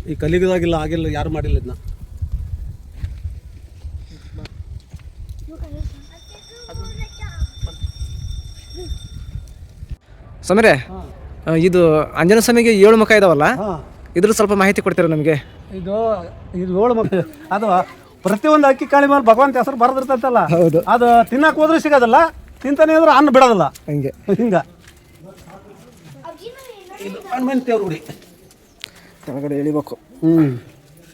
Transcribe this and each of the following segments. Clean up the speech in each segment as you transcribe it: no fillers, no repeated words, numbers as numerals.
ಈ ಕಲಿಯುಗದಾಗಿಲ್ಲ, ಆಗಿಲ್ಲ, ಯಾರು ಮಾಡಿಲ್ಲ ಇದನ್ನ. ಸಮೀರೆ, ಇದು ಆಂಜನೇಯ ಸ್ವಾಮಿಗೆ 7 ಮುಖ ಇದಾವಲ್ಲ, ಇದ್ರ ಸ್ವಲ್ಪ ಮಾಹಿತಿ ಕೊಡ್ತೀರಾ ನಮಗೆ? ಇದು 7 ಮುಖ ಅದು ಪ್ರತಿಯೊಂದು ಅಕ್ಕಿ ಕಾಳಿ ಮೇಲೆ ಭಗವಂತ ಹೆಸರು ಬರೆದಿರ್ತಂತಲ್ಲ. ಹೌದು. ಅದು ತಿನ್ನಕ್ಕೆ ಹೋದ್ರೆ ಸಿಗೋದಿಲ್ಲ, ತಿಂತಾನೆ ಅಂದ್ರೆ ಅನ್ನ ಬಿಡೋದಿಲ್ಲ. ಹಂಗೆ ಹಿಂಗೆ ಇದು ಹನುಮಂತ ದೇವ್ರ ಗುಡಿ ಕೆಳಗಡೆ ಎಳಿಬೇಕು.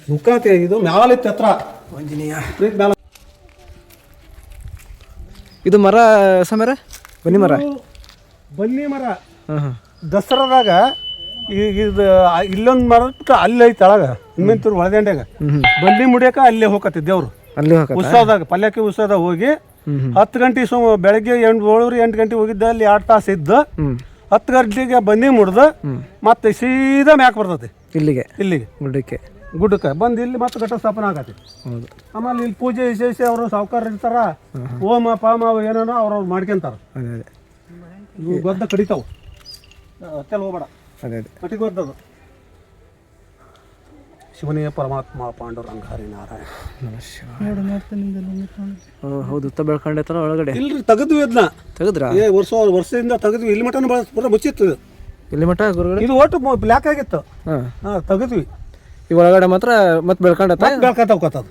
ಮುಖಾತಿ ಇದು ಮ್ಯಾಲಿತ್ತು ಹತ್ರ ಆಂಜನೇಯ. ಮ್ಯಾಲ ಇದು ಮರ ಸಮೀರೆ, ಬನ್ನಿ ಮರ. ಬನ್ನಿ ಮರ ಹಾಂ ಹಾಂ. ದಸರಾದಾಗ ಈಗ ಇದು ಇಲ್ಲೊಂದು ಮರ ಬಿಟ್ಟು ಅಲ್ಲಿ ಐತೆ ಒಳಗ ಹನುಮಂತೂರು ಒಳದಂಡ್ಯಾಗ ಬಲ್ಲಿ ಮುಡಿಯಕ ಅಲ್ಲೇ ಹೋಗತ್ತೆ ದೇವ್ರು. ಅಲ್ಲಿ ಹೋಗ ಉತ್ಸವದಾಗ ಪಲ್ಯಕ್ಕೆ ಉತ್ಸವದಾಗ ಹೋಗಿ 10 ಗಂಟೆ ಬೆಳಗ್ಗೆ 8 ಗಂಟೆ ಹೋಗಿದ್ದ ಅಲ್ಲಿ 2 ತಾಸು ಇದ್ದು 10 ಗಂಟೆಗೆ ಬನ್ನಿ ಮುಡ್ದು ಮತ್ತೆ ಸೀದಾ ಮ್ಯಾಕ್ ಬರ್ತೈತಿ ಇಲ್ಲಿಗೆ ಗುಡ್ಡಕ್ಕೆ ಬಂದು ಇಲ್ಲಿ ಮತ್ತೆ ಘಟ ಸ್ಥಾಪನೆ ಆಗತ್ತೆ. ಹೌದು. ಆಮೇಲೆ ಇಲ್ಲಿ ಪೂಜೆ ವಿಶೇಷ ಅವರು ಸಾವುಕಾರ ಇರ್ತಾರ, ಹೋಮ ಪಾಮ ಏನೇನೋ ಅವ್ರವ್ರು ಮಾಡ್ಕೊಂತಾರ. ಇವು ಗೊದ್ದ ಕಡಿತಾವು, ಹತ್ತೆಲ್ಲ ಹೋಗ್ಬೇಡ, ಕಟಿ ಗೊದ್ದದು. ಶಿವನಿಯ ಪರಮಾತ್ಮ ಪಾಂಡುರಂಗ ಹರಿ ನಾರಾಯಣ. ಹೌದು. ಉತ್ತ ಬೆಳ್ಕೊಂಡೈತಲ್ಲ ಒಳಗಡೆ. ಇಲ್ರಿ ತೆಗೆದ್ವಿ ಅದನ್ನ. ತೆಗೆದ್ರಾ? ವರ್ಷದಿಂದ ತೆಗೆದ್ವಿ. ಇಲ್ಲಿ ಮಟನ ಪೂರ ಮುಚ್ಚಿತ್ತು. ಇಲ್ಲಿ ಮಠ ಗುರುಗಳು ಇದು ಒಟ್ಟು ಬ್ಲ್ಯಾಕ್ ಆಗಿತ್ತು. ಹಾಂ ತೆಗೆದ್ವಿ. ಈ ಒಳಗಡೆ ಮಾತ್ರ ಮತ್ತೆ ಬೆಳ್ಕೊಂಡತ್ತ ಬೆಳ್ಕೊತಾವ್ಕತ್ತದು.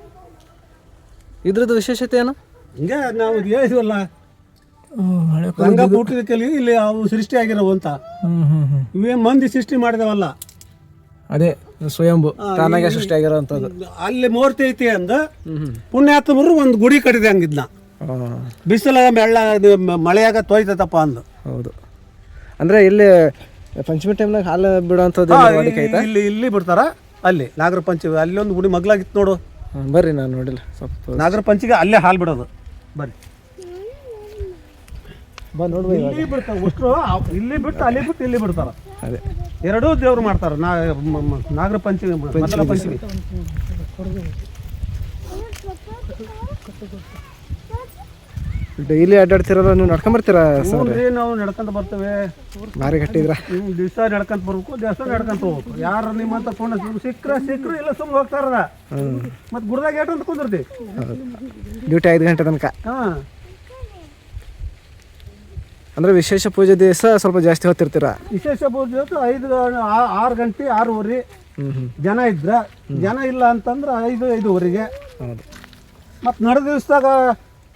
ಇದ್ರದ್ದು ವಿಶೇಷತೆ ಏನು? ಹಿಂಗೆ ನಾವು ಹೇಳಿದ್ವಲ್ಲ, ರಂಗ ಬೂಟಿಕಲ್ಲಿ ಇಲ್ಲಿ ಅವು ಸೃಷ್ಟಿ ಆಗಿರೋವು ಅಂತ. ಇವೇ ಮಂದಿ ಸೃಷ್ಟಿ ಮಾಡಿದವಲ್ಲ, ಅದೇ ಸ್ವಯಂಭು ತಾನಾಗೆ ಸೃಷ್ಟಿ ಆಗಿರೋವಂಥದ್ದು. ಅಲ್ಲಿ ಮೂರ್ತಿ ಐತಿ ಅಂದ ಪುಣ್ಯಾತ್ಮರು ಒಂದು ಗುಡಿ ಕಟ್ಟಿದೆ ಹಂಗಿದ್ನ. ಬಿಸಿಲ ಬೆಳ್ಳ ಮಳೆಯಾಗ ತೊಯ್ತೈತಪ್ಪ ಅಂದು. ಹೌದು. ಅಂದರೆ ಇಲ್ಲಿ ಪಂಚಮಿ ಟೈಮ್ನಾಗ ಹಾಲು ಬಿಡುವಂಥದ್ದು ಇಲ್ಲಿ ಬಿಡ್ತಾರ. ಅಲ್ಲಿ ನಾಗರ ಪಂಚಮಿ ಅಲ್ಲಿ ಒಂದು ಗುಡಿ ಮಗ್ಲಾಗಿತ್ತು ನೋಡು. ಬರ್ರಿ, ನಾನು ನೋಡಿಲ್ಲ. ಸ್ವಲ್ಪ ನಾಗರ ಪಂಚಿಗೆ ಅಲ್ಲೇ ಹಾಲು ಬಿಡೋದು. ಬರ್ರಿ ನೋಡ್ಬೋದು. ಇಲ್ಲಿ ಬಿಡ್ತಾರೆ ಉಷ್ಟ್ರು, ಇಲ್ಲಿ ಬಿಟ್ಟು ಅಲ್ಲಿ ಬಿಟ್ಟು ಇಲ್ಲಿ ಬಿಡ್ತಾರ. ಅದೇ ಎರಡೂ ದೇವ್ರು ಮಾಡ್ತಾರ. ನಾಗರ ಪಂಚಮಿ ಮೊದಲ ಪಂಚಮಿ. ಡೈಲಿ ಅಡ್ಡಾಡ್ತಿರಲ್ಲ, ನೀವು ನಡ್ಕೊಂಬರ್ತೀರಾ? ನಾವು ನಡ್ಕೊಂತ ಬರ್ತೇವೆ. ಭಾರಿ ಗಟ್ಟಿದ್ರ ದಿವಸ ನಡ್ಕೊಂತ ಬರ್ಬೇಕು, ದಿವಸ ನಡ್ಕೊಂತ ಹೋಗ್ಬೇಕು. ಯಾರು ನಿಮ್ಮಂತ ಫೋನ್ ಸಿಕ್ಕ್ರ ಇಲ್ಲ ಸುಮ್ಮನೆ ಹೋಗ್ತಾರ. ಮತ್ತೆ ಗುಡ್ದಾಗ ಏಟು ಅಂತ ಕುಂದಿರ್ತೀವಿ. ಡ್ಯೂಟಿ 5 ಗಂಟೆ ತನಕ. ಹಾಂ. ಅಂದರೆ ವಿಶೇಷ ಪೂಜೆ ದಿವಸ ಸ್ವಲ್ಪ ಜಾಸ್ತಿ ಹೊತ್ತಿರ್ತೀರಾ? ವಿಶೇಷ ಪೂಜೆ 6 ಗಂಟೆ 6:30 ಜನ ಇದ್ರ. ಜನ ಇಲ್ಲ ಅಂತಂದ್ರೆ 5:05 ಹೌದು. ಮತ್ತು ನಡು ದಿವಸದಾಗ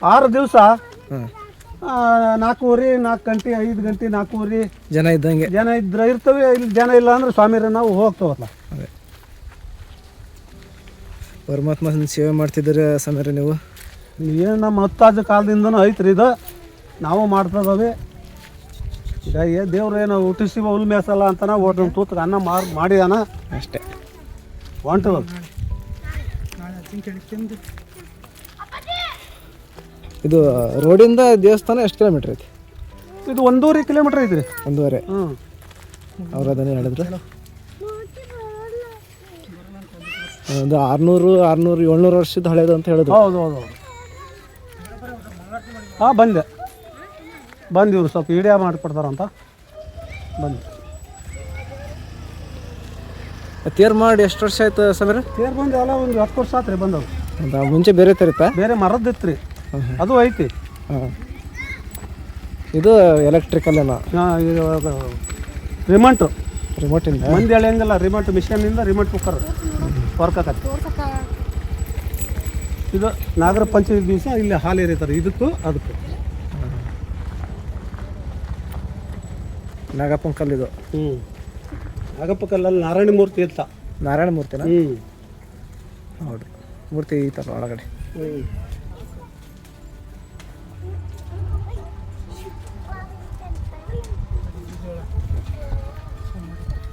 6 ದಿವಸ 4:30 4 ಗಂಟೆ 5 ಗಂಟೆ 4:30 ಜನ ಇದ್ದಂಗೆ ಇರ್ತವೆ. ಇಲ್ಲಿ ಜನ ಇಲ್ಲ ಅಂದ್ರೆ ಸ್ವಾಮಿರ ನಾವು ಹೋಗ್ತವಲ್ಲ. ಅದೇ ಪರಮಾತ್ಮ ಸೇವೆ ಮಾಡ್ತಿದ್ದೀರ ಸಮೀರ ನೀವು? ಏನು ನಮ್ಮ ಮುತ್ತಾಜ ಕಾಲದಿಂದನೂ ಐತ್ರಿ ಇದು, ನಾವು ಮಾಡ್ತದವೆ. ಈಗ ದೇವ್ರು ಏನು ಹುಟ್ಟಿಸಿ ಹುಲ್ ಮೇಸಲ್ಲ ಅಂತನ ಒಂದು ತೂತಕ್ಕೆ ಅನ್ನ ಮಾಡಿದಾನ ಅಷ್ಟೇ. ಹೊಂಟದ. ಇದು ರೋಡಿಂದ ದೇವಸ್ಥಾನ ಎಷ್ಟು ಕಿಲೋಮೀಟ್ರ್ ಐತಿ? ಇದು 1.5 ಕಿಲೋಮೀಟ್ರ್ ಐತ್ರಿ. 1.5. ಅವ್ರು ಅದನ್ನೇ ಹೇಳಿದ್ರು. ಒಂದು 600 700 ವರ್ಷದ ಹಳೇದು ಅಂತ ಹೇಳಿದ್ರು. ಹೌದು. ಹಾಂ ಬಂದಿವ್ರು ಸ್ವಲ್ಪ ವಿಡಿಯೋ ಮಾಡಿಕೊಡ್ತಾರಂತ ಬಂದು. ತೇರು ಮಾಡಿ ಎಷ್ಟು ವರ್ಷ ಆಯ್ತು ಸಮೀರ? ತೇರು ಬಂದು ಎಲ್ಲ ಒಂದು 10 ವರ್ಷ ಆತ್ರಿ ಬಂದವು. ಮುಂಚೆ ಬೇರೆ ತೇರಿತ್ತಾ? ಬೇರೆ ಮರದ್ದು ಇತ್ತು ರೀ, ಅದು ಐತಿ. ಹಾಂ. ಇದು ಎಲೆಕ್ಟ್ರಿಕಲ್ ಏನೋ? ಇದು ರಿಮೋಟಿಂದ ಮಂದಿ ಎಳೆಯಂಗಿಲ್ಲ. ರಿಮೋಟ್ ಮಿಷನ್ನಿಂದ ರಿಮೋಟ್ ಕುಕ್ಕರ್ ವರ್ಕ್ ಆಗತ್ತೆ. ಇದು ನಾಗರ ಪಂಚಮಿ ದಿವಸ ಇಲ್ಲಿ ಹಾಲು ಎರೀತಾರೆ. ಇದಕ್ಕೂ ಅದಕ್ಕೂ ನಾಗಪ್ಪನ ಕಲ್ಲು ಇದು. ನಾಗಪ್ಪ ಕಲ್ಲಲ್ಲಿ ನಾರಾಯಣ ಮೂರ್ತಿ ಇರ್ತ. ನಾರಾಯಣ ಮೂರ್ತಿನ? ಹೌದು, ಮೂರ್ತಿ ಐತಲ್ಲ ಒಳಗಡೆ.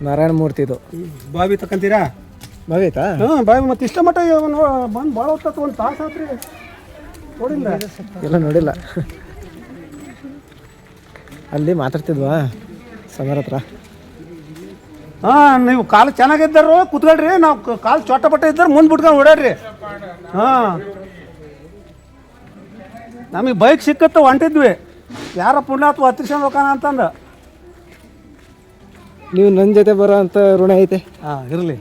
ನಾರಾಯಣ ಮೂರ್ತಿ ಇದು. ಬಾವಿ ತಕ್ಕಂತೀರಾ? ಬಾವಿ ಐತಾ? ಬಾವಿ. ಮತ್ತೆ ಇಷ್ಟ ಮಟ್ಟ ಬಂದು ಭಾಳ ಹೊತ್ತು 1 ತಾಸು ಆತ್ರಿ. ನೋಡಿಲ್ಲ? ಎಲ್ಲ ನೋಡಿಲ್ಲ. ಅಲ್ಲಿ ಮಾತಾಡ್ತಿದ್ವಾ ಸಮೀರ ಹತ್ರ? ನೀವು ಕಾಲು ಚೆನ್ನಾಗಿದ್ದಾರು ಕೂತ್ಕೊಳ್ರಿ, ನಾವು ಕಾಲು ಚೊಟ್ಟ ಪಟ್ಟ ಇದ್ದಾರೆ ಮುಂದೆ ಬಿಟ್ಕೊಂಡು ಓಡಾಡ್ರಿ. ನಮಗೆ ಬೈಕ್ ಸಿಕ್ಕತ್ತ ಹೊಂಟಿದ್ವಿ. ಯಾರ ಪುಣ್ಯಾತ್ವ ಹತ್ತಿಸ್ಕೊಂಡು ಹೋಗೋಣ ಅಂತಂದು ನೀವು ನನ್ನ ಜೊತೆ ಬರೋ ಅಂತ ಋಣ ಐತೆ. ಹಾಂ ಇರಲಿ.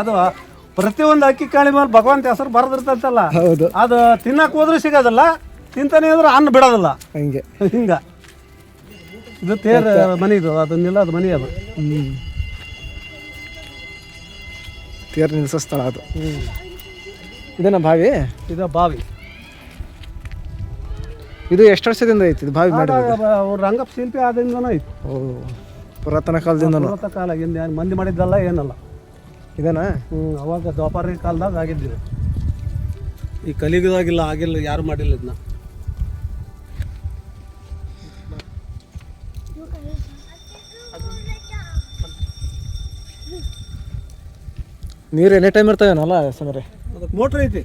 ಅದು ಪ್ರತಿಯೊಂದು ಅಕ್ಕಿ ಕಾಳಿ ಮೇಲೆ ಭಗವಂತ ಹೆಸರು ಬರೆದಿರ್ತಂತಲ್ಲ, ಹೌದು. ಅದು ತಿನ್ನಕ್ಕೆ ಹೋದ್ರೂ ಸಿಗೋದಿಲ್ಲ, ತಿಂತಾನೆ ಅಂದ್ರೆ ಅನ್ನ ಬಿಡೋದಿಲ್ಲ. ಹಂಗೆ ಹಿಂಗ ಇದು ತೇರ್ ಮನೆ, ಇದು ಅದನ್ನೆಲ್ಲ ಅದು ಮನೆ ಅದು. ತೇರು ನಿಲ್ಲಿಸೋ ಸ್ಥಳ ಅದು. ಇದೇನ ಬಾವಿ? ಇದು ಬಾವಿ. ಇದು ಎಷ್ಟು ವರ್ಷದಿಂದ ಐತಿ ಇದು ಬಾವಿ ಮಾಡಿ? ಅವ್ರು ರಂಗಪ್ಪ ಶಿಲ್ಪಿ ಆದಿಂದನೂ ಐತಿ. ಓ, ಪುರಾತನ ಕಾಲದಿಂದ. ಪುರಾತನ ಕಾಲ ಮಂದಿ ಮಾಡಿದ್ದಲ್ಲ ಏನಲ್ಲ. ಇದೇನಾ? ಅವಾಗ ದ್ವಾಪಾರ ಕಾಲದಾಗ ಆಗಿದ್ದಿದೆ. ಈ ಕಲಿಯುಗದಾಗಿಲ್ಲ, ಆಗಿಲ್ಲ, ಯಾರು ಮಾಡಿಲ್ಲ ಇದನ್ನ. ನೀರು ಎನಿ ಟೈಮ್ ಇರ್ತಾವೇನಲ್ಲ ಸಮರೆ? ಅದಕ್ಕೆ ಮೋಟ್ರ್ ಐತಿ.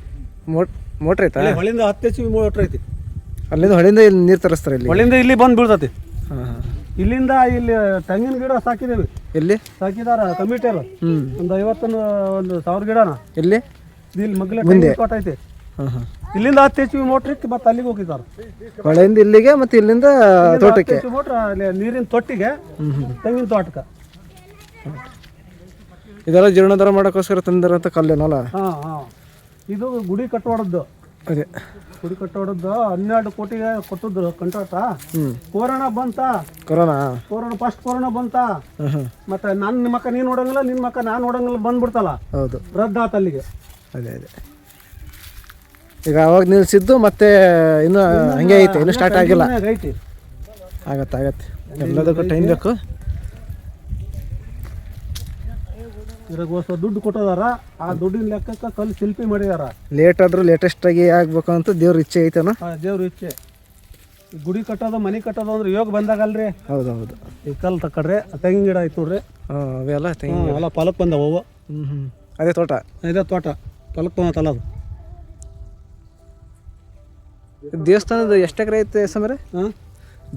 ಮೋಟ್ರ್ ಐತಾ? ಹೊಳಿಂದ 10 HP ಮೋಟ್ರ್ ಐತಿ. ಅಲ್ಲಿಂದ ಹೊಳಿಂದ ಇಲ್ಲಿ ನೀರು ತರಿಸ್ತಾರೆ? ಇಲ್ಲಿ ಹೊಳಿಂದ ಇಲ್ಲಿ ಬಂದು ಬೀಳ್ತತಿ. ಹಾಂ. ಇಲ್ಲಿಂದ ಇಲ್ಲಿ ತೆಂಗಿನ ಗಿಡ ಸಾಕಿದ್ದೇವೆ. ಎಲ್ಲಿ ಸಾಕಿದಾರ ಕಮಿಟಿಯರು? ಒಂದು 50-1,000 ಗಿಡನ. ಎಲ್ಲಿ? ಇಲ್ಲಿ ಮಗ್ಲ ತೆಂಗಿನ ತೋಟ ಐತಿ. ಇಲ್ಲಿಂದ 10 HP ಮೋಟ್ರ್ ಇತ್ತು, ಮತ್ತೆ ಅಲ್ಲಿಗೆ ಹೋಗಿದ್ದಾರೆ. ಹೊಳೆಯಿಂದ ಇಲ್ಲಿಗೆ ಮತ್ತು ಇಲ್ಲಿಂದ ತೋಟಕ್ಕೆ ಮೋಟ್ರ್ ಅಲ್ಲಿ ನೀರಿನ ತೊಟ್ಟಿಗೆ, ತೆಂಗಿನ ತೋಟಕ್ಕೆ. ಇದೆಲ್ಲ ಜೀರ್ಣೋದ್ಧಾರ ಮಾಡೋಕ್ಕೋಸ್ಕರ ತಂದಿರೋಂಥ ಕಲ್ಲೇನಲ್ಲ? ಹಾಂ ಹಾಂ. ಇದು ಗುಡಿ ಕಟ್ಟೋಡದ್ದು. ಅದೇ ಗುಡಿ ಕಟ್ಟೋಡದ್ದು 12 ಕೋಟಿಗೆ ಕೊಟ್ಟಿದ್ರು ಕಂಟ್ರಾಕ್ಟ. ಕೊರೋನಾ ಬಂತ. ಕೊರೋನಾ ಫಸ್ಟ್ ಕೊರೋನಾ ಬಂತ. ಮತ್ತೆ ನನ್ನ ಮಕ್ಕ ನೀನು ನೋಡಂಗಿಲ್ಲ, ನಿನ್ನ ಮಕ್ಕ ನಾನು ನೋಡಂಗಿಲ್ಲ ಬಂದ್ಬಿಡ್ತಲ್ಲ. ಹೌದು, ರದ್ದಾತ ಅಲ್ಲಿಗೆ. ಅದೇ ಈಗ ಅವಾಗ ನಿಲ್ಸಿದ್ದು ಮತ್ತೆ ಇನ್ನು ಹಂಗೆ ಐತೆ, ಇನ್ನು ಸ್ಟಾರ್ಟ್ ಆಗಿಲ್ಲ. ಐತಿ. ಆಗತ್ತೆ ಎಲ್ಲದಕ್ಕೂ ಟೈಮ್ ಬೇಕು. ಇದ್ರಾಗ ದುಡ್ಡು ಕೊಟ್ಟದಾರ, ಆ ದುಡ್ಡಿನ ಲೆಕ್ಕಕ್ಕೆ ಕಲ್ಲು ಶಿಲ್ಪಿ ಮಾಡಿದಾರ. ಲೇಟ್ ಆದ್ರೂ ಲೇಟೆಸ್ಟ್ ಆಗಿ ಆಗ್ಬೇಕು ಅಂತ ದೇವ್ರ ಇಚ್ಛೆ ಐತನ. ದೇವ್ರ ಇಚ್ಛೆ. ಗುಡಿ ಕಟ್ಟೋದು, ಮನೆ ಕಟ್ಟೋದು ಅಂದ್ರೆ ಯೋಗ ಬಂದಾಗಲ್ರಿ. ಹೌದೌದು. ಈ ಕಲ್ಲು ತಕಡ್ರಿ, ತೆಂಗಿನ ಗಿಡ ಆಯ್ತು ನೋಡ್ರಿ. ಅವೆಲ್ಲ ತೆಂಗಿನ ಎಲ್ಲ ಫಲಕ್ಕೆ ಬಂದವು ಅವು. ಅದೇ ತೋಟ, ಇದೇ ತೋಟ ಫಲಕ್ಕೆ ಬಂದತ್ತಲ್ಲ ಅದು. ದೇವಸ್ಥಾನದ ಎಷ್ಟು ಎಕರೆ ಐತೆ ಸಮರೆ?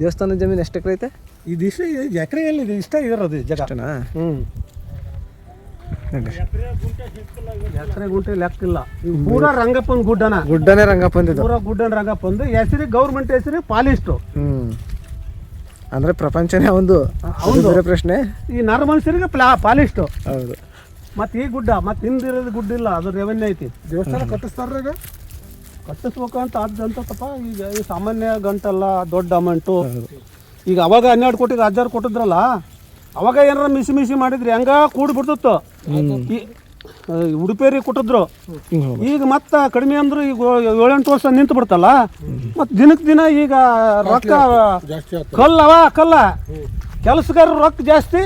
ದೇವಸ್ಥಾನದ ಜಮೀನು ಎಷ್ಟು ಎಕರೆ ಐತೆ? ಇದು ಇಷ್ಟ ಎಕರೆ ಎಲ್ಲಿದೆ, ಇಷ್ಟ ಇರೋದು ಜಗ. ಎಕರೆ ಗುಂಟೆ ಲೆಕ್ಕಿಲ್ಲ. ಪೂರಾ ರಂಗಪ್ಪನ ಗುಡ್ಡನೇ ರಂಗಪ್ಪಂದಿದ್ದು. ಪೂರಾ ಗುಡ್ಡನ ರಂಗಪ್ಪಂದು ಹೆಸರಿ, ಗೌರ್ಮೆಂಟ್ ಹೆಸರಿ ಪಾಲಿಸ್ಟು. ಅಂದ್ರೆ ಪ್ರಪಂಚನೇ ಒಂದು ಪ್ರಶ್ನೆ. ಈ ನರಮನುಷ್ಯರಿಗೆ ಪಾಲಿಸ್ಟು. ಹೌದು. ಮತ್ತೆ ಈ ಗುಡ್ಡ, ಮತ್ತೆ ಹಿಂದಿರೋದು ಗುಡ್ಡ ಇಲ್ಲ, ಅದು ರೆವೆನ್ಯೂ ಐತಿ. ದೇವಸ್ಥಾನ ಕಟ್ಟಿಸ್ತಾರ್ರಿ, ಈಗ ಕಟ್ಟಿಸ್ಬೇಕು ಅಂತ ಆದಂತಪ್ಪ. ಈಗ ಈ ಸಾಮಾನ್ಯ ಗಂಟಲ್ಲ, ದೊಡ್ಡ ಅಮೌಂಟು. ಈಗ ಅವಾಗ 12 ಕೋಟಿಗೆ 1000 ಕೊಟ್ಟಿದ್ರಲ್ಲ, ಅವಾಗ ಏನಾರ ಮಿಸಿ ಮಾಡಿದ್ರಿ ಹೆಂಗ ಕೂಡ್ಬಿಡ್ತಿತ್ತು. ಈ ಉಡುಪೇರಿ ಕೊಟ್ಟಿದ್ರು. ಈಗ ಮತ್ತೆ ಕಡಿಮೆ ಅಂದ್ರೆ ಈಗ 7-8 ವರ್ಷ ನಿಂತು ಬಿಡ್ತಲ್ಲ. ಮತ್ತು ದಿನಕ್ಕೆ ದಿನ ಈಗ ರೊಕ್ಕ ಕಲ್ಲ ಕೆಲಸಗಾರ ರೊಕ್ಕ ಜಾಸ್ತಿ,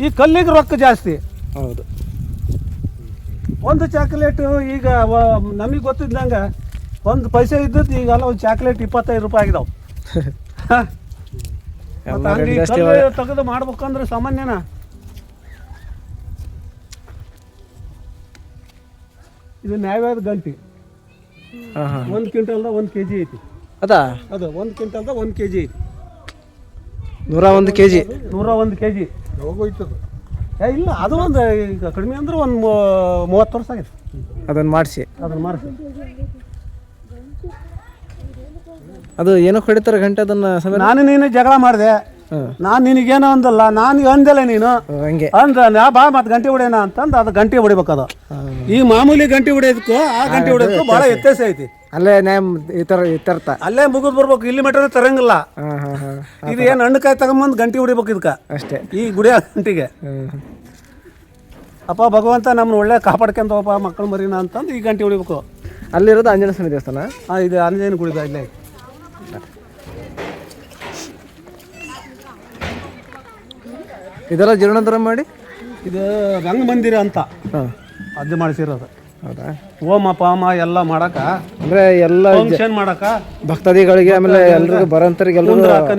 ಈ ಕಲ್ಲಿಗೆ ರೊಕ್ಕ ಜಾಸ್ತಿ. ಹೌದು. ಒಂದು ಚಾಕ್ಲೇಟು ಈಗ ನಮಗೆ ಗೊತ್ತಿದ್ದಂಗೆ 1 ಪೈಸೆ ಇದ್ದದ್ದು ಈಗಲ್ಲ ಒಂದು ಚಾಕ್ಲೇಟ್ 25 ರೂಪಾಯಿ ಆಗಿದಾವೆ. ತೆಗೆದು ಮಾಡ್ಬೇಕಂದ್ರೆ ಸಾಮಾನ್ಯನ. ಇದು ನ್ಯಾಯವಾದ ಗಂಟಿ. 1 ಕ್ವಿಂಟಲ್ದ 1 kg ಐತಿ. ಅದು 1 ಕ್ವಿಂಟಲ್ದ 1 kg ಐತಿ. 101 kg. 101 kg. ಇಲ್ಲ, ಅದು ಒಂದು ಈಗ ಕಡಿಮೆ ಅಂದ್ರೆ ಒಂದು 30 ವರ್ಷ ಆಗೈತೆ. ಅದನ್ನು ಮಾಡಿಸಿ ಅದು ಏನೋ ಹೊಡಿತಾರೆ ಗಂಟೆ. ಅದನ್ನ ನಾನು ನೀನು ಜಗಳ ಮಾಡಿದೆ, ನಾನು ನಿನಗೇನೋ ಅಂದಲ್ಲ, ನಾನು ಅಂದಲ್ಲ, ನೀನು ಹಂಗೆ ಅಂದ ನಾ ಬಾ ಮತ್ತೆ ಗಂಟೆ ಹೊಡೆಯೋಣ ಅಂತಂದು ಅದು ಗಂಟೆ ಹೊಡಿಬೇಕದು. ಈ ಮಾಮೂಲಿ ಗಂಟೆ ಹೊಡೆಯೋದಕ್ಕೂ ಆ ಗಂಟೆ ಹೊಡೆಯೋದಕ್ಕೂ ಭಾಳ ವ್ಯತ್ಯಾಸ ಐತಿ. ಅಲ್ಲೇ ಇತರ್ಥ ಅಲ್ಲೇ ಮುಗಿದು ಬರ್ಬೇಕು, ಇಲ್ಲಿ ಮಟನೇ ತರಂಗಿಲ್ಲ. ಇದು ಏನು ಹಣ್ಣುಕಾಯಿ ತಗೊಂಬಂದು ಗಂಟೆ ಹೊಡಿಬೇಕು ಇದಕ್ಕೆ ಅಷ್ಟೇ, ಈ ಗುಡಿಯ ಗಂಟೆಗೆ. ಅಪ್ಪ ಭಗವಂತ ನಮ್ಮನ್ನ ಒಳ್ಳೆ ಕಾಪಾಡ್ಕೊಂತವಪ್ಪ ಮಕ್ಕಳು ಮರಿನ ಅಂತಂದು ಈ ಗಂಟೆ ಹೊಡಿಬೇಕು. ಅಲ್ಲಿರೋದು ಆಂಜನೇಯ ಸ್ವಾಮಿ ದೇವಸ್ಥಾನ. ಇದು ಆಂಜನೇಯನ ಗುಡಿ ಇಲ್ಲೇ. ಇದೆಲ್ಲ ಜೀರ್ಣೋದ್ಧಾರ ಮಾಡಿ ಇದು ರಂಗಮಂದಿರ ಅಂತ ಅದು ಮಾಡಿಸಿರೋದು. ಹೌದಾ? ಹೋಮ ಪಾಮ ಎಲ್ಲ ಮಾಡಕ, ಅಂದ್ರೆ ಎಲ್ಲ ಫಂಕ್ಷನ್ ಮಾಡಕ, ಭಕ್ತಾದಿಗಳಿಗೆ ಆಮೇಲೆ ಎಲ್ರಿಗೂ ಬರೋಂಥವ್ರಿಗೆ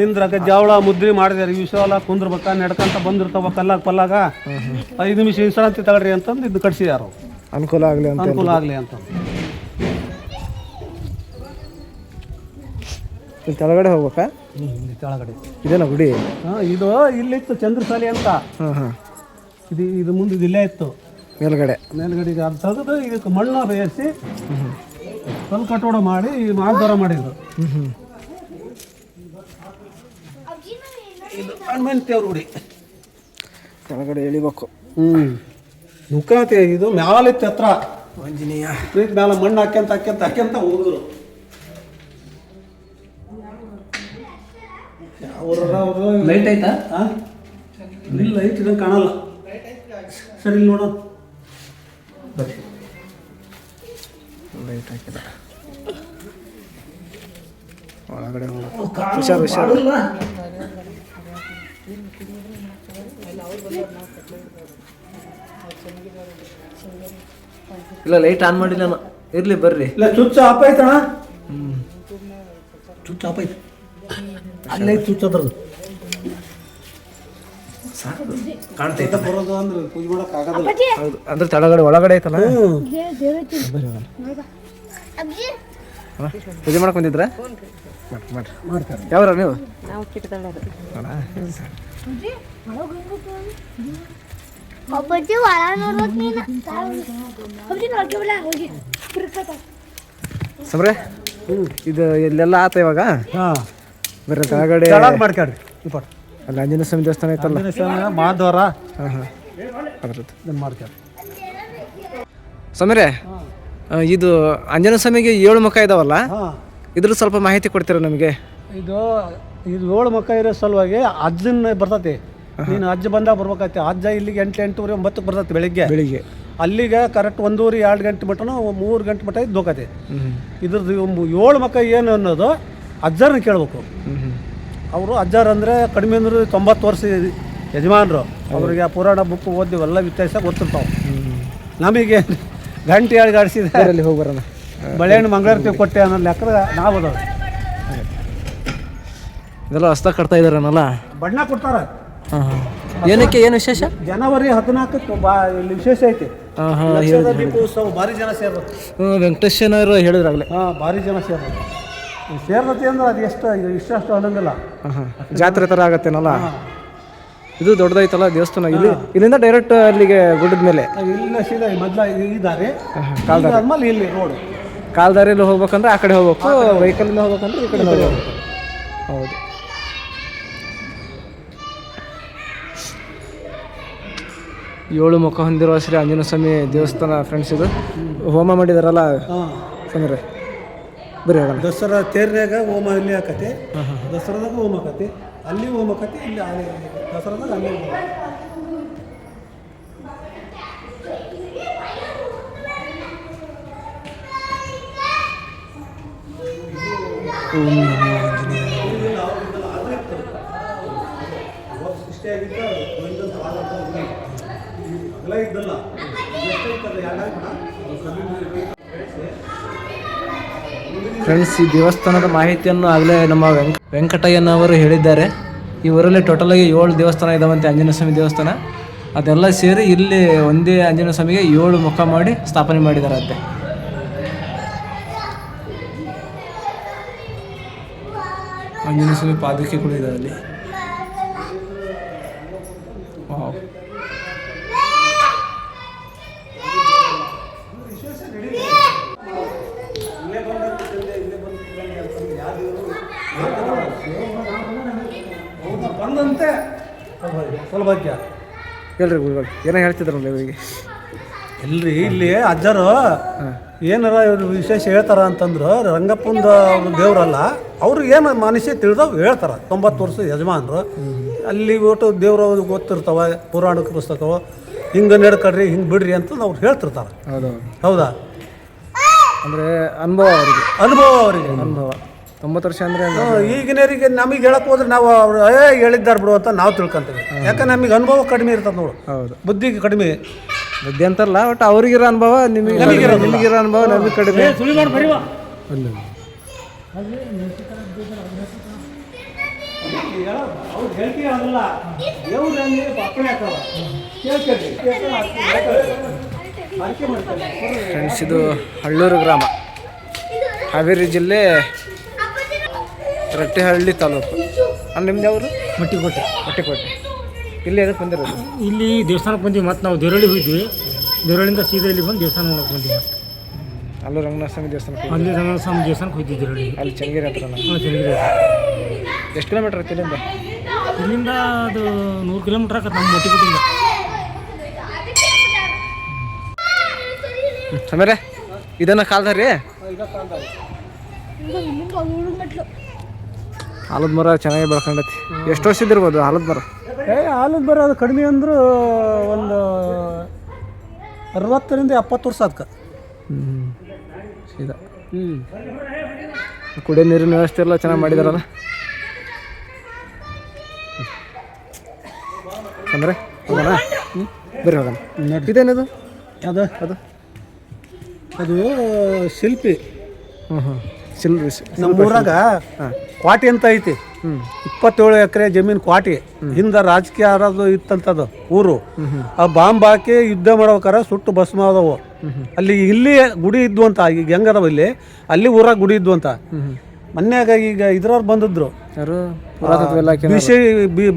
ನಿಂದ್ರಕ ಜವಳ ಮುದ್ರಿ ಮಾಡಿದಾರೆ. ಈ ವಿಷಯ ಎಲ್ಲ ಕುಂದ್ರಬೇಕ, ನಡ್ಕಂತ ಬಂದಿರ್ತಾವ ಕಲ್ಲಾಗ ಪಲ್ಲಾಗ 5 ನಿಮಿಷ ವಿಶ್ರಾಂತಿ ತಗೊಳ್ರಿ ಅಂತಂದು ಇದು ಕಟ್ಸಿದಾರ. ಅನುಕೂಲ ಆಗಲಿ ಅಂತ ಇಲ್ಲಿ ಕೆಳಗಡೆ ಹೋಗ್ಬೇಕಾ? ಕೆಳಗಡೆ ಇದೇನಾ ಗುಡಿ? ಇದು ಇಲ್ಲಿತ್ತು ಚಂದ್ರಸಾಲಿ ಅಂತ. ಇದು ಮುಂದೆ ಇಲ್ಲೇ ಇತ್ತು. ಮೇಲ್ಗಡೆ ಅದು ತೆಗೆದು ಇದಕ್ಕೆ ಮಣ್ಣು ಬೇಯಿಸಿ ಕಲ್ಲು ಕಟ್ಟೋಡ ಮಾಡಿ ಮಾರ್ದಾರ ಮಾಡಿದ್ರು. ಇದು ಹನುಮಂತ ದೇವ್ರ ಗುಡಿ. ಕೆಳಗಡೆ ಎಳಿಬೇಕು. ನುಕ್ಕತೆ ಇದು ಮ್ಯಾಲಿತ್ತು ಹತ್ರ ಆಂಜನೇಯ ಪ್ರೀತಿ ಮ್ಯಾಲ ಮಣ್ಣು ಹಾಕ್ಯಂತ ಹೋದ್ರು. ಲೈಟ್ ಆಯ್ತಾ? ಇಲ್ಲಿ ಲೈಟ್ ಇದಂಗೆ ಕಾಣಲ್ಲ. ಸರಿ ಇಲ್ಲಿ ನೋಡೋಣ. ಲೈಟ್ ಹಾಕಿದ ಒಳಗಡೆ ಹುಷಾರು ಹುಷಾರು. ಇಲ್ಲ ಲೈಟ್ ಆನ್ ಮಾಡಿಲ್ಲ ನಾನು. ಇರ್ಲಿ ಬರ್ರಿ. ಇಲ್ಲ ಚುಚ್ಚ ಆಪ್ ಐತಣ. ಚುಚ್ಚ ಆಪ್ ಐತೆ ಅಲ್ಲೇ ಚುಚ್ಚ ಅದ್ರದ್ದು ಕಾಣ್ತೈತೆ ಬರೋದು ಅಂದ್ರೆ ಪೂಜೆ ಮಾಡಕ್ ಆಗಲ್ಲ. ಹೌದು ಅಂದ್ರೆ ತಳಗಡೆ ಒಳಗಡೆ ಐತಲ್ಲ. ಪೂಜೆ ಮಾಡಕ್ ಬಂದಿದ್ರ? ಮಾಡ್ತಾರೆ. ಯಾವ್ರ ನೀವು? ಸಮರೆ ಇದು ಇಲ್ಲೆಲ್ಲ ಆತ ಇವಾಗ. ಬೇರೆ ತಳಗಡೆ ಮಾಡ್ಕೊಳ್ರಿ. ಅಲ್ಲಿ ಆಂಜನೇಯ ಸ್ವಾಮಿ ದೇವಸ್ಥಾನ ಐತಲ್ಲ ಮಾಧವರ. ಅದ್ರದ್ದು ಮಾಡ್ಕೊಳ್ರಿ. ಸಮರೆ ಇದು ಆಂಜನೇಯ ಸ್ವಾಮಿಗೆ 7 ಮುಖ ಇದಾವಲ್ಲ, ಇದ್ರ ಸ್ವಲ್ಪ ಮಾಹಿತಿ ಕೊಡ್ತೀರಾ ನಮಗೆ? ಇದು 7 ಮುಖ ಇರೋ ಸಲುವಾಗಿ ಅಜ್ಜನ ಬರ್ತೈತಿ. ನೀನು ಅಜ್ಜ ಬಂದಾಗ ಬರ್ಬೇಕೈತಿ. ಅಜ್ಜ ಇಲ್ಲಿಗೆ 8-8:30 9ಕ್ಕೆ ಬರ್ತೈತಿ ಬೆಳಿಗ್ಗೆ. ಅಲ್ಲಿಗೆ ಕರೆಕ್ಟ್ 1:30-2 ಗಂಟೆ ಮಟನೂ 3 ಗಂಟೆ ಮಟ್ಟ ಇದ್ದೋಕತಿ. ಇದ್ರದ್ದು 7 ಮುಖ ಏನು ಅನ್ನೋದು ಅಜ್ಜರನ್ನ ಕೇಳ್ಬೇಕು. ಅವರು ಅಜ್ಜಾರು ಅಂದರೆ ಕಡಿಮೆ ಅಂದ್ರೆ 90 ವರ್ಷ ಯಜಮಾನರು. ಅವ್ರಿಗೆ ಆ ಪುರಾಣ ಬುಕ್ ಓದಿವೆಲ್ಲ ವ್ಯತ್ಯಾಸ ಗೊತ್ತಿರ್ತಾವೆ. ನಮಗೆ ಗಂಟೆ ಗಾಡಿಸಿದೆ ಅಲ್ಲಿ ಹೋಗಿ ಬರೋಣ. ಬಳೆಹಣ್ಣು ಮಂಗಳಾರತಿ ಕೊಟ್ಟೆ ಅನ್ನೋ ಲೆಕ್ಕದ ನಾವು ಅದಾವೆ. ಇದೆಲ್ಲ ಹೊಸ್ದಾಗಿ ಕಟ್ತಾ ಇದ್ದಾರನಲ್ಲ, ಬಣ್ಣ ಕೊಡ್ತಾರೆ. ಏನಕ್ಕೆ ಏನು ವಿಶೇಷ? ಜನವರಿ 14ಕ್ಕೆ ಇಲ್ಲಿ ವಿಶೇಷ ಐತಿ. ದೀಪೋತ್ಸವ ಭಾರಿ ಜನ ಸೇರೋದು. ವೆಂಕಟೇಶನವರು ಹೇಳಿದ್ರಾಗಲೇ. ಭಾರಿ ಜನ ಸೇರೋದು. ಸೇರ್ತತಿ ಅಂದ್ರೆ ಅದು ಇಷ್ಟು ಅನ್ನೋಂಗಿಲ್ಲ. ಜಾತ್ರೆ ಥರ ಆಗತ್ತೇನಲ್ಲ. ಇದು ದೊಡ್ಡದೈತಲ್ಲ ದೇವಸ್ಥಾನ. ಇಲ್ಲಿಂದ ಡೈರೆಕ್ಟ್ ಅಲ್ಲಿಗೆ ಗುಡ್ಡದ ಮೇಲೆ ಇಲ್ಲ ಸೀದಾ ಮೊದಲ ಈ ದಾರಿ ಆದ್ಮೇಲೆ ಇಲ್ಲಿ ರೋಡ್. ಕಾಲ್ದಾರಿಯಲ್ಲಿ ಹೋಗ್ಬೇಕಂದ್ರೆ ಆ ಕಡೆ ಹೋಗ್ಬೇಕು, ವೆಹಿಕಲಿಂದ ಹೋಗ್ಬೇಕಂದ್ರೆ ಈ ಕಡೆ ಹೋಗ್ಬೇಕು. ಹೌದು. ಏಳು ಮುಖ ಹೊಂದಿರುವ ಶ್ರೀ ಆಂಜನೇಯ ಸ್ವಾಮಿ ದೇವಸ್ಥಾನ ಫ್ರೆಂಡ್ಸ್. ಇದು ಹೋಮ ಮಾಡಿದಾರಲ್ಲ ಸಮೀರೆ, ಬರೀ ಹೋಗೋಣ. ದಸರಾ ತೇರ್ನಾಗ ಹೋಮ ಇಲ್ಲಿ ಆಕತಿ, ದಸರಾದಾಗ ಹೋಮ ಆಕತಿ, ಅಲ್ಲಿ ಹೋಮ ಆಕತಿ, ಇಲ್ಲಿ ದಸರಾದಾಗ ಅಲ್ಲಿ ಹೋಮ. ಫ್ರೆಂಡ್ಸ್, ಈ ದೇವಸ್ಥಾನದ ಮಾಹಿತಿಯನ್ನು ಆಗಲೇ ನಮ್ಮ ವೆಂಕಟಯ್ಯನವರು ಹೇಳಿದ್ದಾರೆ. ಈ ಊರಲ್ಲಿ ಟೋಟಲಾಗಿ 7 ದೇವಸ್ಥಾನ ಇದಾವಂತೆ, ಆಂಜನೇಯ ಸ್ವಾಮಿ ದೇವಸ್ಥಾನ. ಅದೆಲ್ಲ ಸೇರಿ ಇಲ್ಲಿ ಒಂದೇ ಆಂಜನೇಯ ಸ್ವಾಮಿಗೆ 7 ಮುಖ ಮಾಡಿ ಸ್ಥಾಪನೆ ಮಾಡಿದಾರಂತೆ. ಆಂಜನೇಯ ಸ್ವಾಮಿ ಪಾದಕ್ಕೆ ಕೂಡ ಇದೆ ಅಲ್ಲಿ. ಬಂದಂತೆ ಸೌಭಾಗ್ಯ. ಹೇಳ್ರಿ ಗುರುಗಳು, ಏನೋ ಹೇಳ್ತಿದ್ರಲ್ಲ ಇವರಿಗೆ. ಇಲ್ರಿ, ಇಲ್ಲಿ ಅಜ್ಜರು ಏನಾರ ಇವ್ರು ವಿಶೇಷ ಹೇಳ್ತಾರ ಅಂತಂದ್ರು, ರಂಗಪ್ಪಂದ ಅವ್ರ ದೇವ್ರಲ್ಲ, ಅವ್ರಿಗೆ ಏನು ಮನುಷ್ಯ ತಿಳಿದವ್ ಹೇಳ್ತಾರ. 90 ವರ್ಷ ಯಜಮಾನರು. ಅಲ್ಲಿ ಒಟ್ಟು ದೇವ್ರ ಗೊತ್ತಿರ್ತಾವ, ಪುರಾಣಕ್ಕೆ ಪುಸ್ತಕವು ಹಿಂಗೆ ನಡ್ಕಡ್ರಿ, ಹಿಂಗೆ ಬಿಡ್ರಿ ಅಂತ ಅವ್ರು ಹೇಳ್ತಿರ್ತಾರೆ. ಹೌದಾ? ಅಂದರೆ ಅನುಭವ ಅವರಿಗೆ. ಅನುಭವ 90 ವರ್ಷ ಅಂದರೆ ಈಗಿನವರಿಗೆ ನಮಗೆ ಹೇಳಕ್ಕೆ ಹೋದ್ರೆ ನಾವು ಅವ್ರು ಹೇಳಿದ್ದಾರೆ ಬಿಡು ಅಂತ ನಾವು ತಿಳ್ಕೊಂತೀವಿ. ಯಾಕಂದ್ರೆ ನಮಗೆ ಅನುಭವ ಕಡಿಮೆ ಇರ್ತದೆ ನೋಡು. ಹೌದು, ಬುದ್ಧಿಗೆ ಕಡಿಮೆ. ಬುದ್ಧಿ ಅಂತಲ್ಲ, ಒಟ್ಟು ಅವ್ರಿಗಿರೋ ಅನುಭವ ನಿಮಗಿರೋ ಅನುಭವ ನಮಗೆ ಕಡಿಮೆ. ಫ್ರೆಂಡ್ಸ್, ಇದು ಹಳ್ಳೂರು ಗ್ರಾಮ, ಹಾವೇರಿ ಜಿಲ್ಲೆ, ರಟ್ಟಿಹಳ್ಳಿ ತಾಲೂಕು. ನಿಮ್ದು ಯಾವರು? ಮಟ್ಟಿಕೋಟೆ. ಇಲ್ಲಿ ಅದಕ್ಕೆ ಬಂದಿರೋದು? ಇಲ್ಲಿ ದೇವಸ್ಥಾನಕ್ಕೆ ಬಂದ್ವಿ. ಮತ್ತು ನಾವು ದೇವರಳ್ಳಿ ಹೋಗಿದ್ವಿ. ದೇವರಳ್ಳಿಯಿಂದ ಸೀದಾ ಇಲ್ಲಿ ಬಂದು ದೇವಸ್ಥಾನ ನೋಡಕ್ಕೆ ಬಂದ್ವಿ. ಅಲ್ಲೂ ರಂಗನಾಥ ಸ್ವಾಮಿ ದೇವಸ್ಥಾನಕ್ಕೆ? ಅಲ್ಲಿ ರಂಗನಾಥ ಸ್ವಾಮಿ ದೇವಸ್ಥಾನಕ್ಕೆ ಹೋಗಿದ್ವಿ ದೇವರಳ್ಳಿ. ಅಲ್ಲಿ ಚನ್ನಗಿರಿ ಹತ್ರ? ಚನ್ನಗಿರಿ. ಎಷ್ಟು ಕಿಲೋಮೀಟ್ರ್ ಐತಿ ಇಲ್ಲಿಂದ? ಇಲ್ಲಿಂದ ಅದು 100 ಕಿಲೋಮೀಟ್ರ್ ಆಗತ್ತೆ ನಮ್ಮ ಮಟ್ಟಿಕೋಟೆಯಿಂದ. ಆಮೇಲೆ ಇದನ್ನ ಕಾಲ್ದ ರೀ ಆಲದ ಮರ ಚೆನ್ನಾಗಿ ಬೆಳ್ಕೊಂಡೈತಿ. ಎಷ್ಟು ವರ್ಷದ ಇರ್ಬೋದು ಆಲದ ಮರ? ಆಲದ ಮರ ಅದು ಕಡಿಮೆ ಅಂದರೂ ಒಂದು 60ರಿಂದ 70 ವರ್ಷ ಅದಕ್ಕೆ. ಸೀದಾ ಕುಡಿಯೋ ನೀರಿನ ವ್ಯವಸ್ಥೆ ಎಲ್ಲ ಚೆನ್ನಾಗಿ ಮಾಡಿದಾರಲ್ಲ. ಅಂದರೆ ಹೋಗೋಣ ಬರ್ರಿ ಹೋಗೋಣ. ಇದೇನದು? ಅದು ಅದು ಅದು ಶಿಲ್ಪಿ. ನಮ್ಮೂರಾಗ ಕ್ವಾಟಿ ಅಂತ ಐತಿ. 27 ಎಕರೆ ಜಮೀನು ಕ್ವಾಟಿ. ಹಿಂದೆ ರಾಜಕೀಯ ಆರೋದು ಇತ್ತಂತದು ಊರು. ಆ ಬಾಂಬ್ ಹಾಕಿ ಯುದ್ಧ ಮಾಡ್ಬೇಕಾರ ಸುಟ್ಟು ಭಸ್ಮ ಅದಾವು. ಅಲ್ಲಿ ಇಲ್ಲಿ ಗುಡಿ ಇದ್ವು ಅಂತ. ಈಗ ಹೆಂಗದವ ಇಲ್ಲಿ ಅಲ್ಲಿ ಊರಾಗ ಗುಡಿ ಇದ್ವು ಅಂತ. ಮೊನ್ನೆಯಾಗ ಈಗ ಇದ್ರವ್ರು ಬಂದಿದ್ರು,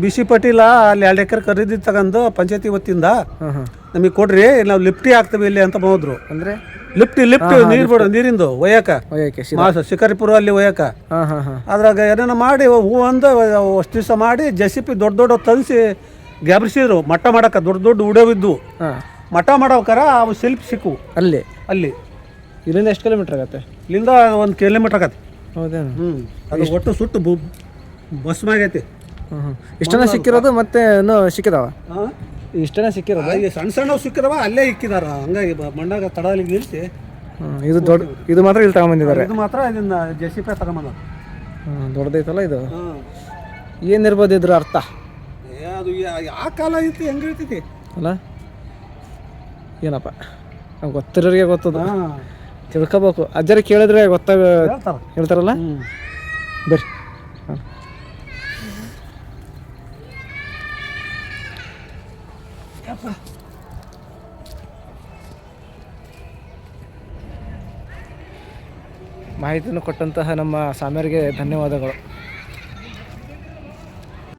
ಬಿಸಿ ಪಟೀಲ. ಅಲ್ಲಿ 2 ಎಕರೆ ಖರೀದಿ ತಗೊಂಡು ಪಂಚಾಯತಿ ವತಿಯಿಂದ ನಮಗೆ ಕೊಡ್ರಿ, ನಾವು ಲಿಫ್ಟಿ ಹಾಕ್ತೀವಿ ಇಲ್ಲಿ ಅಂತ ಬಂದ್ರು. ಅಂದ್ರೆ ಲಿಫ್ಟ್ ನೀರು ಬಿಡು, ನೀರಿಂದು ಒಯ್ಯಕ ಶಿಕಾರಿಪುರ ಅಲ್ಲಿ ಒಯ್ಯಕ. ಅದ್ರಾಗ ಏನೇನೋ ಮಾಡಿ ಹೂ ಅಂದ ಅಷ್ಟು ದಿವಸ ಮಾಡಿ ಜೆಸಿಪಿ ದೊಡ್ಡ ತಂದಿಸಿ ಗ್ಯಾಬ್ರಿಸಿದ್ರು. ಮಟ್ಟ ಮಾಡಕ ದೊಡ್ಡ ಉಡವಿದ್ದು ಮಠ ಮಾಡ್ಬೇಕಾರ ಅವು ಶಿಲ್ಪ್ ಸಿಕ್ಕು ಅಲ್ಲಿ. ಇಲ್ಲಿಂದ ಎಷ್ಟು ಕಿಲೋಮೀಟರ್ ಆಗತ್ತೆ? ಇಲ್ಲಿಂದ 1 ಕಿಲೋಮೀಟರ್ ಆಗತ್ತೆ. ಹೌದೇನು? ಅದು ಒಟ್ಟು ಸುಟ್ಟು ಭಸ್ಮ ಆಗೈತಿ. ಇಷ್ಟನ ಸಿಕ್ಕಿರೋದು ಮತ್ತೆ ಇನ್ನೂ ಸಿಕ್ಕಿದಾವ? ಇಷ್ಟನೇ ಸಿಕ್ಕಿರೋದು? ಸಣ್ಣ ಸಿಕ್ಕಿದಾವ, ಅಲ್ಲೇ ಇಕ್ಕಿದಾರ. ಹಂಗಾಗಿ ಮಣ್ಣಾಗ ತಡಲಿ ನಿಲ್ಲಿಸಿ ಇದು ಮಾತ್ರ ಇಲ್ಲಿ ತಗೊಂಬಂದಿದ್ದಾರೆ. ಇದು ಮಾತ್ರ ಇದನ್ನ ಜೆಸಿಪಿ ತಗೊಂಬಂದ. ದೊಡ್ಡದೈತಲ್ಲ ಇದು. ಏನಿರ್ಬೋದು ಇದ್ರ ಅರ್ಥ? ಅದು ಯಾವ ಕಾಲ ಐತಿ, ಹೆಂಗೆ ಇರ್ತೈತಿ ಅಲ್ಲ? ಏನಪ್ಪ ನಮ್ಗೆ ಗೊತ್ತಿರೋರಿಗೆ ಗೊತ್ತದ, ತಿಳ್ಕೊಬೇಕು. ಅಜ್ಜರಿಗೆ ಕೇಳಿದ್ರೆ ಹೇಳ್ತಾರಲ್ಲ. ಬರ್ರಿ. ಮಾಹಿತಿಯನ್ನು ಕೊಟ್ಟಂತಹ ನಮ್ಮ ಸ್ವಾಮಿಯರಿಗೆ ಧನ್ಯವಾದಗಳು.